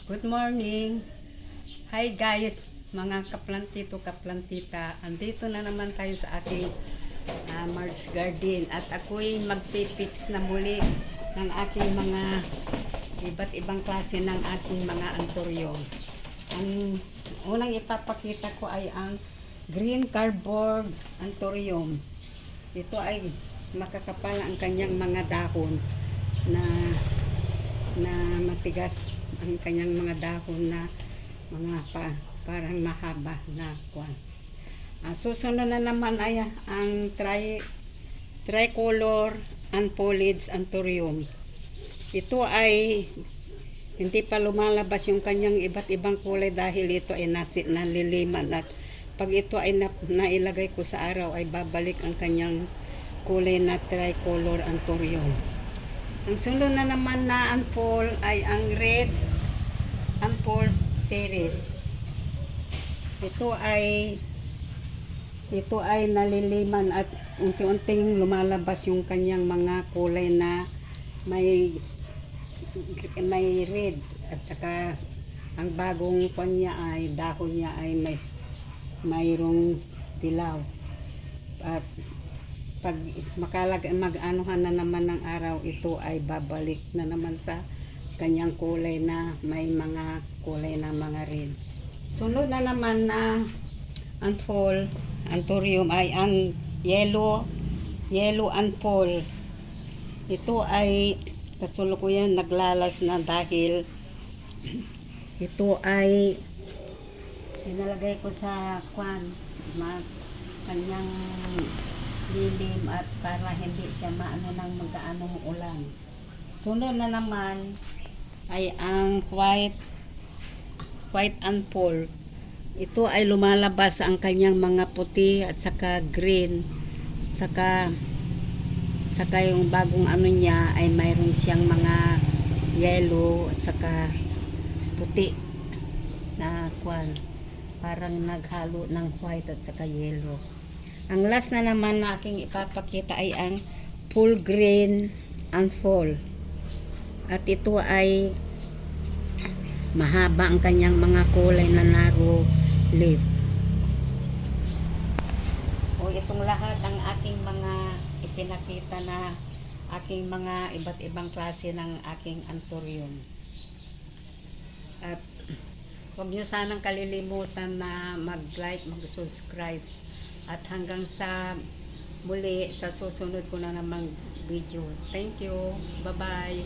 Good morning. Hi guys, mga kaplantito, kaplantita. Andito na naman tayo sa aking Mars Garden at ako'y magpipix na muli ng aking mga iba't ibang klase ng aking mga anthurium. Ang unang ipapakita ko ay ang green cardboard anthurium. Ito ay makakapal ang kanyang mga dahon na matigas ang kanyang mga dahon na parang mahaba na kuwan. Susunod na naman ay ang tricolor unfoliage anthurium. Ito ay hindi pa lumalabas yung kanyang iba't ibang kulay dahil ito ay naliliman at pag ito ay nailagay ko sa araw ay babalik ang kanyang kulay na tricolor anthurium. Ang sunod na naman na unfold ay ang red unfold series. Ito ay naliliman at unti-unting lumalabas yung kanyang mga kulay na may red at saka ang bagong dahon niya ay mayroong dilaw. At pag mag-anuhan na naman ng araw, ito ay babalik na naman sa kanyang kulay na may mga kulay na mga red. Sunod na naman na unfold anthurium ay ang yellow unfold. Ito ay kasulukuyan naglalas na dahil ito ay inalagay ko sa kanyang lilim at para hindi siya maano ng mag-aanong ulan. Sunod na naman ay ang white unfold. Ito ay lumalabas ang kanyang mga puti at saka green, saka yung bagong ano niya ay mayroon siyang mga yellow at saka puti na parang naghalo ng white at saka yellow. Ang last na naman na aking ipapakita ay ang full green unfold. At ito ay mahaba ang kanyang mga kulay na narrow leaf. O itong lahat ang aking mga ipinakita na aking mga iba't ibang klase ng aking anthurium. At huwag nyo sanang kalilimutan na mag-like, mag-subscribe. At hanggang sa muli, sa susunod ko na namang video. Thank you. Bye-bye.